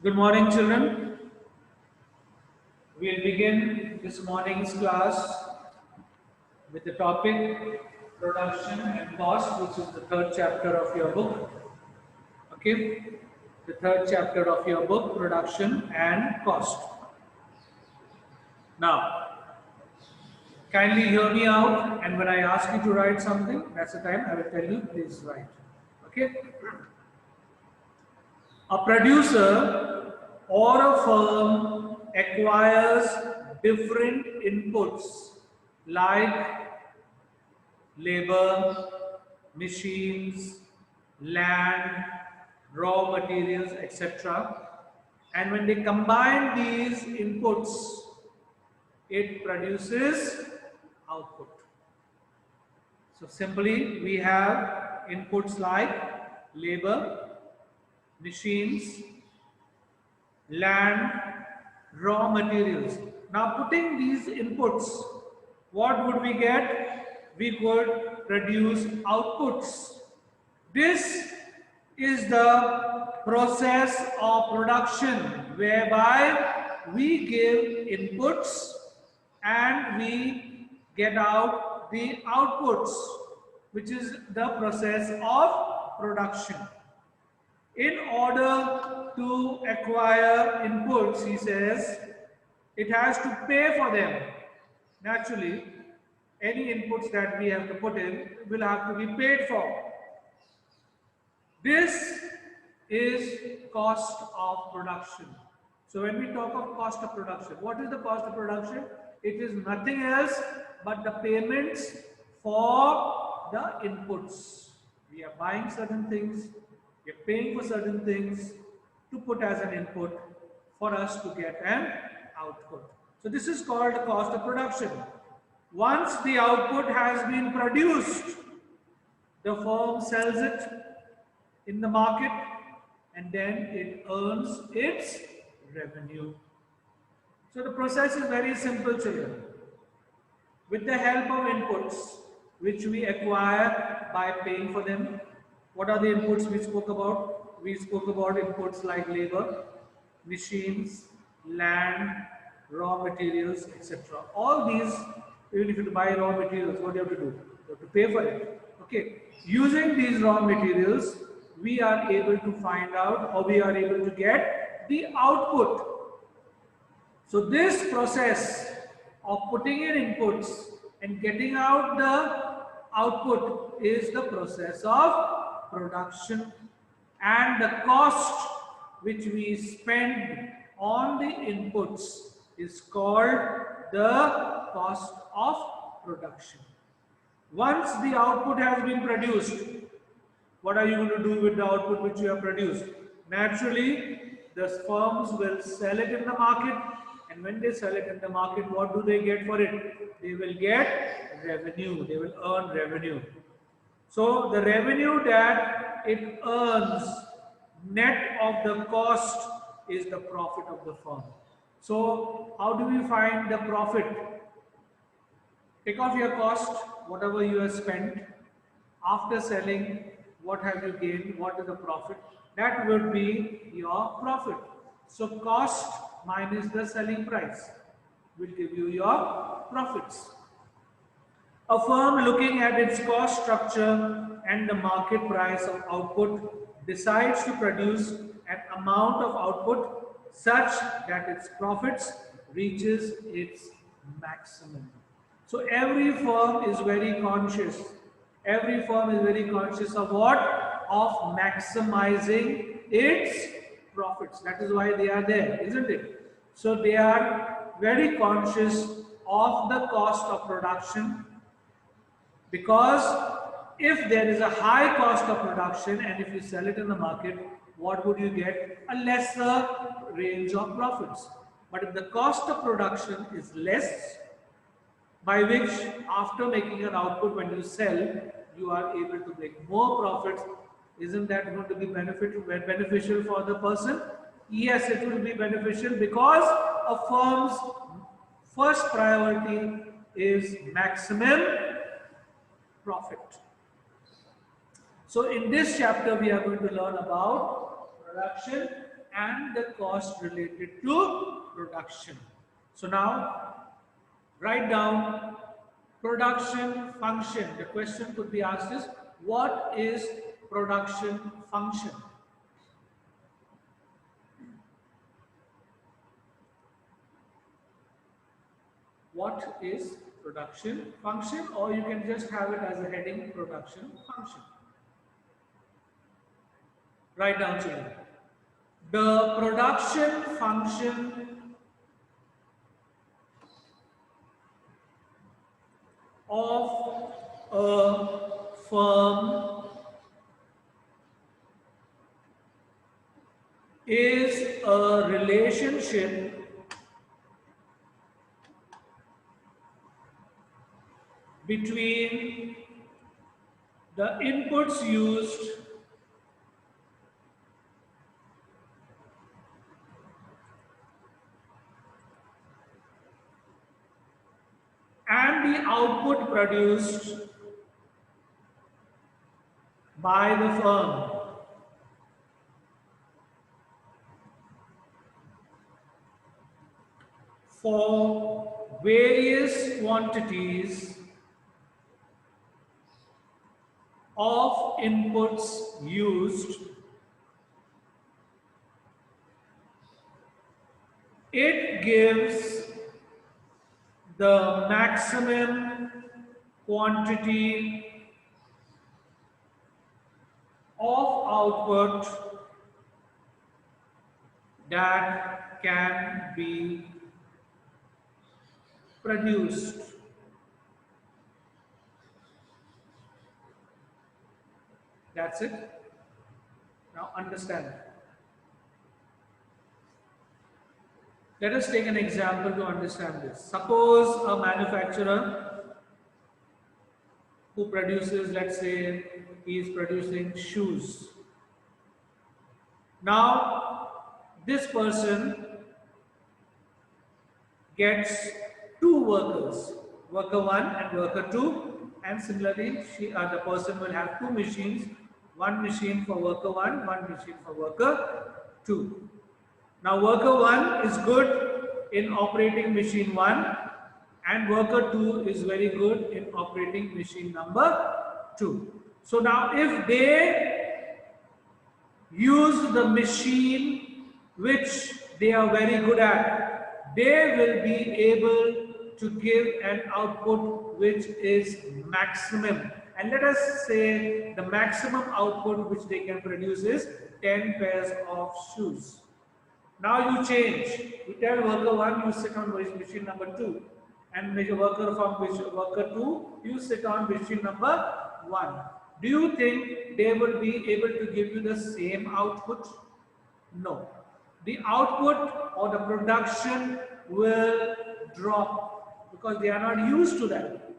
Good morning, children. We'll begin this morning's class with the topic production and cost, which is the third chapter of your book. Okay, the third chapter of your book, production and cost. Now, kindly hear me out, and when I ask you to write something, that's the time I will tell you, please write. Okay. A producer or a firm acquires different inputs like labor, machines, land, raw materials, etc. And when they combine these inputs, it produces output. So simply, we have inputs like labor, machines, land, raw materials. Now putting these inputs, what would we get? We could produce outputs. This is the process of production whereby we give inputs and we get out the outputs, which is the process of production. In order to acquire inputs, he says, it has to pay for them. Naturally, any inputs that we have to put in will have to be paid for. This is cost of production. So when we talk of cost of production, what is the cost of production? It is nothing else but the payments for the inputs. We are buying certain things, we are paying for certain things to put as an input for us to get an output. So this is called cost of production. Once the output has been produced, the firm sells it in the market and then it earns its revenue. So the process is very simple, children. With the help of inputs which we acquire by paying for them, what are the inputs we spoke about? We spoke about inputs like labor, machines, land, raw materials, etc. All these, even if you buy raw materials, what do you have to do? You have to pay for it. Okay. Using these raw materials, we are able to find out, or we are able to get the output. So this process of putting in inputs and getting out the output is the process of production, and the cost which we spend on the inputs is called the cost of production. Once the output has been produced, what are you going to do with the output which you have produced? Naturally, the firms will sell it in the market, and when they sell it in the market, what do they get for it? They will get revenue, they will earn revenue. So the revenue that it earns net of the cost is the profit of the firm. So how do we find the profit? Take off your cost, whatever you have spent. After selling, what have you gained? What is the profit? That would be your profit. So cost minus the selling price will give you your profits. A firm looking at its cost structure and the market price of output decides to produce an amount of output such that its profits reaches its maximum. So every firm is very conscious. Every firm is very conscious of what? Of maximizing its profits. That is why they are there, isn't it? So they are very conscious of the cost of production, because if there is a high cost of production and if you sell it in the market, what would you get? A lesser range of profits. But if the cost of production is less, by which after making an output, when you sell, you are able to make more profits, isn't that going to be beneficial for the person? Yes, it will be beneficial, because a firm's first priority is maximum profit. So in this chapter we are going to learn about production and the cost related to production. So now write down production function. The question could be asked is, what is production function? What is production function, or you can just have it as a heading, production function. Write down children. The production function of a firm is a relationship between the inputs used and the output produced by the firm. For various quantities of inputs used, it gives the maximum quantity of output that can be produced. That's it. Now understand. Let us take an example to understand this. Suppose a manufacturer who produces, let's say, he is producing shoes. Now, this person gets two workers, worker 1 and worker 2, and similarly, the person will have two machines, one machine for worker 1, one machine for worker 2. Now, worker 1 is good in operating machine 1, and worker 2 is very good in operating machine number 2. So now if they use the machine which they are very good at, they will be able to give an output which is maximum. And let us say the maximum output which they can produce is 10 pairs of shoes. Now you change. You tell worker 1, you sit on machine number 2. And worker from worker 2, you sit on machine number 1. Do you think they will be able to give you the same output? No. The output or the production will drop because they are not used to that.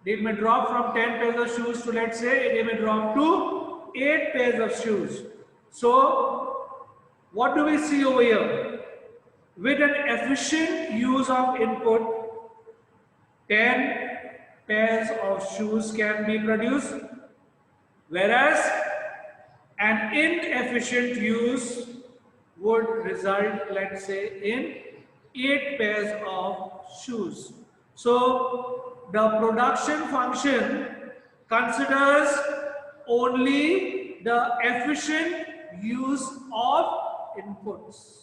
They may drop from 10 pairs of shoes to, let's say, they may drop to 8 pairs of shoes. So, what do we see over here? With an efficient use of input, 10 pairs of shoes can be produced, whereas an inefficient use would result, let's say, in 8 pairs of shoes. So, the production function considers only the efficient use of inputs.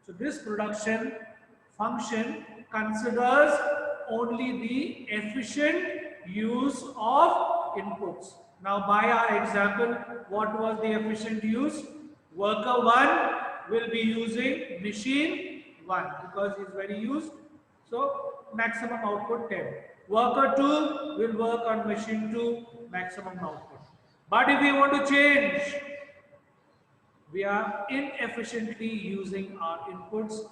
So, this production function considers only the efficient use of inputs. Now, by our example, what was the efficient use? Worker 1 will be using machine 1 because he is very used. So, maximum output 10. Worker 2 will work on machine 2, maximum output. But if we want to change, we are inefficiently using our inputs.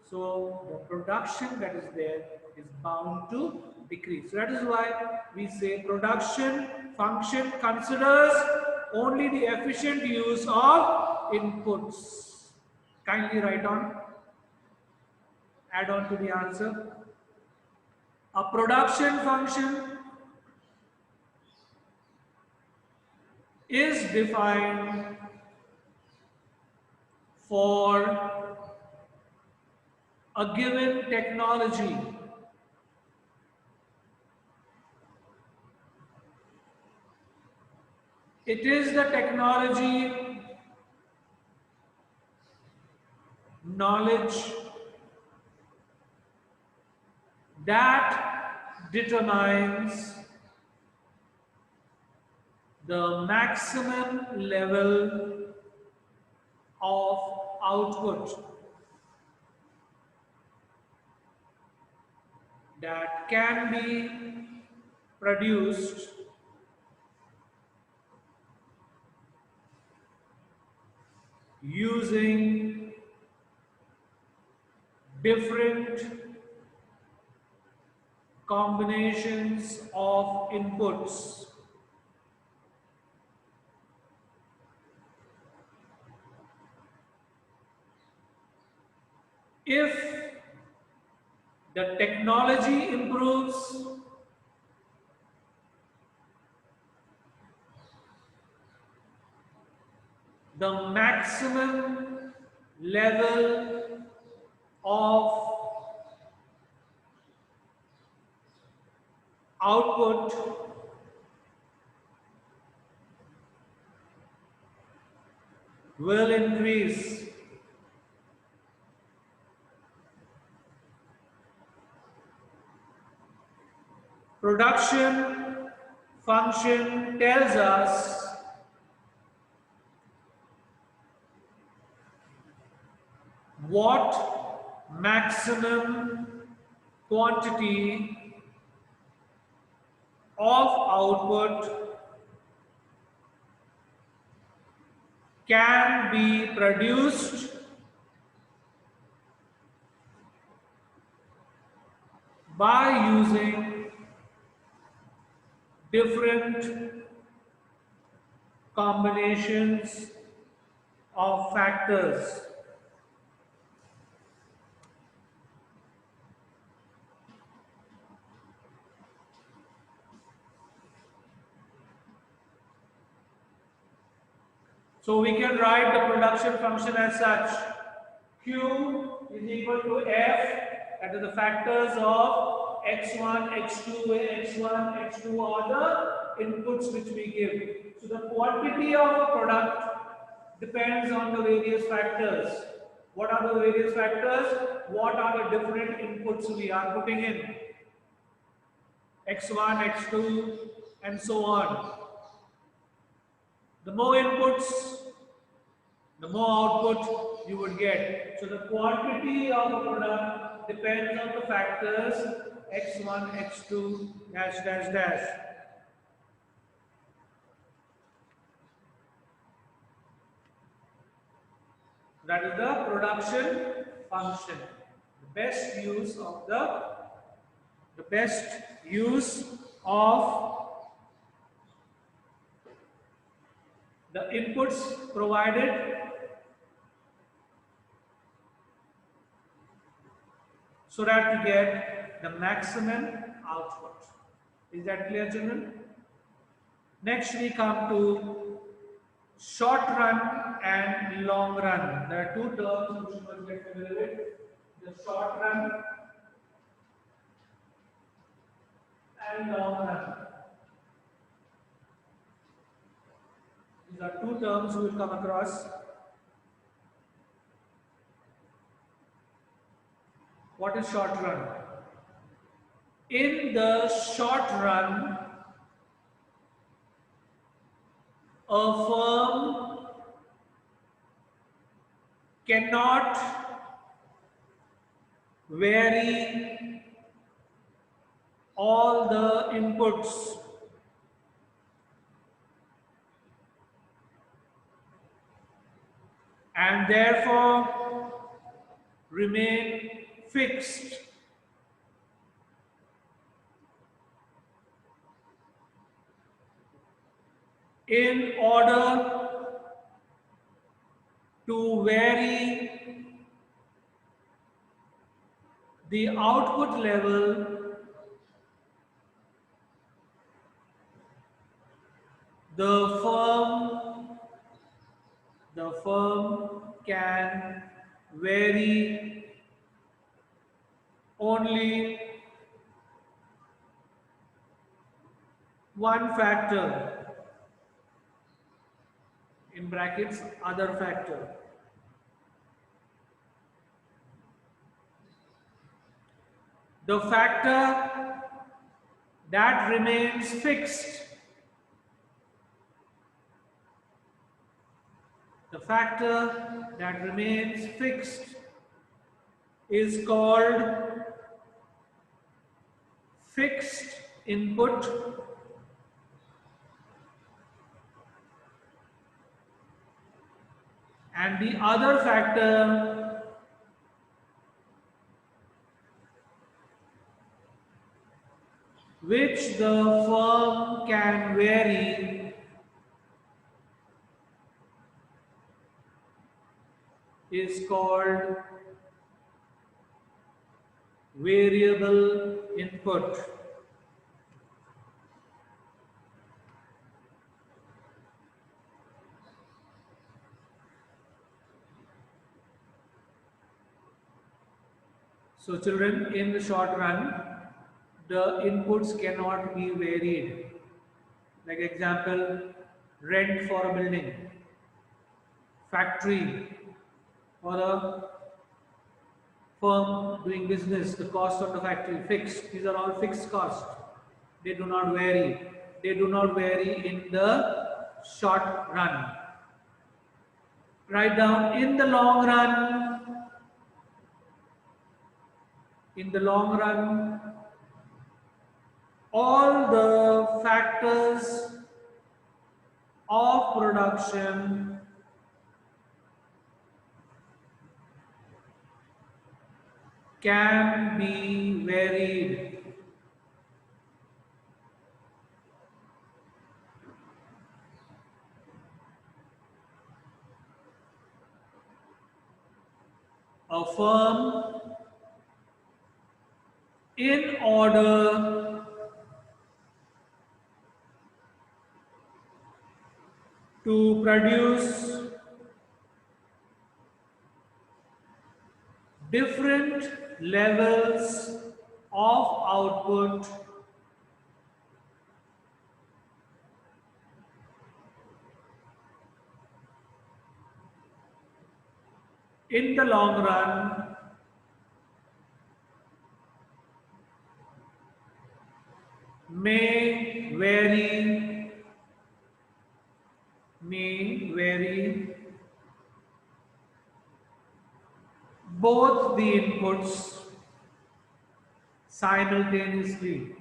So, the production that is there is bound to decrease. So that is why we say production function considers only the efficient use of inputs. Kindly write on, add on to the answer. A production function is defined for a given technology. It is the technology, knowledge that determines the maximum level of output that can be produced using different combinations of inputs. If the technology improves, the maximum level of output will increase. Production function tells us what maximum quantity of output can be produced by using different combinations of factors. So we can write the production function as such. Q is equal to F, that is the factors of x1, x2, x1, x2 are the inputs which we give. So the quantity of a product depends on the various factors. What are the various factors? What are the different inputs we are putting in? X1, x2, and so on. The more inputs, the more output you would get. So the quantity of a product depends on the factors x1, x2, dash, dash, dash. That is the production function. The best use of the inputs provided so that we get the maximum output. Is that clear, children? Next we come to short run and long run. There are two terms which you must get familiar with. The short run and long run. These are two terms you will come across. What is short run? In the short run, a firm cannot vary all the inputs. And therefore remain fixed. In order to vary the output level, the firm can vary only one factor, in brackets other factor. The factor that remains fixed, the factor that remains fixed is called fixed input, and the other factor which the firm can vary is called variable input. So children, in the short run, the inputs cannot be varied. Like example, rent for a building, factory for a firm doing business, the cost of the factory fixed. These are all fixed costs. They do not vary. They do not vary in the short run. Write down, in the long run, in the long run, all the factors of production can be varied. A firm, in order to produce different levels of output, in the long run, may vary both the inputs simultaneously.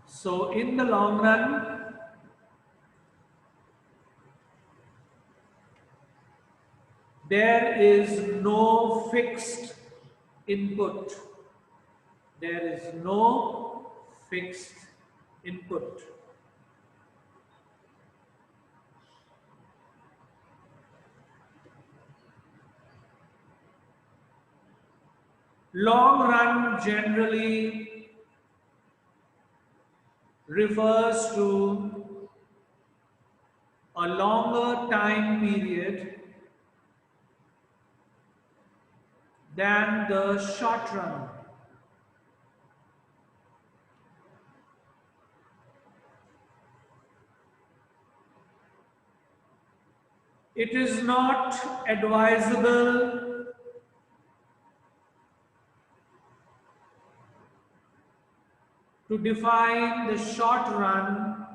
So in the long run, there is no fixed input. There is no fixed input. Long run generally refers to a longer time period than the short run. It is not advisable to define the short run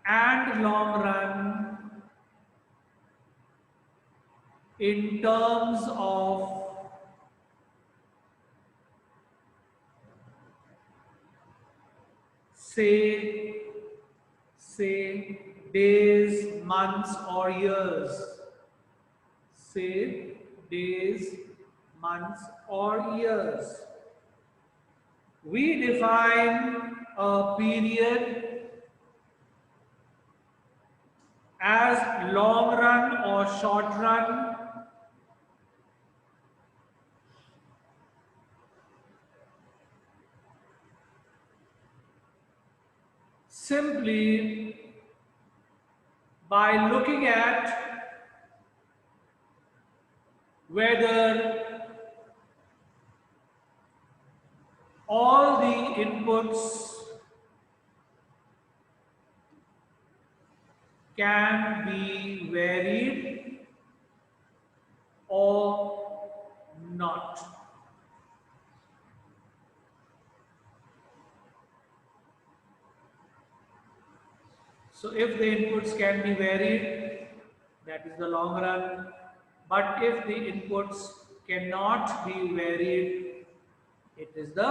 and long run in terms of say days, months or years. Say days, months or years. We define a period as long run or short run simply by looking at whether all the inputs can be varied or not. So if the inputs can be varied, that is the long run. But if the inputs cannot be varied, it is the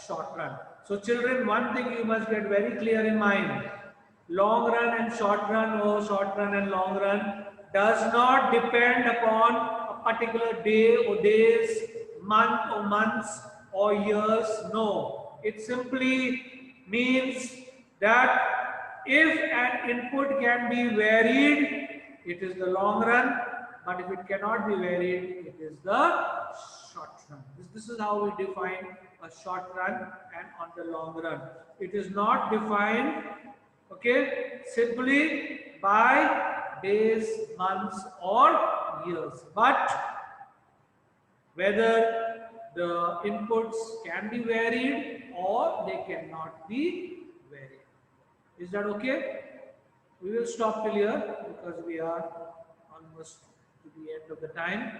short run. So children, one thing you must get very clear in mind. Long run and short run or short run and long run does not depend upon a particular day or days, month or months or years. No. It simply means that if an input can be varied, it is the long run, but if it cannot be varied, it is the short run. This is how we define a short run and on the long run. It is not defined, okay, simply by days, months or years, but whether the inputs can be varied or they cannot be varied. Is that okay? We will stop till here because we are almost to the end of the time.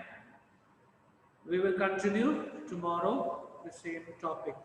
We will continue tomorrow the same topic.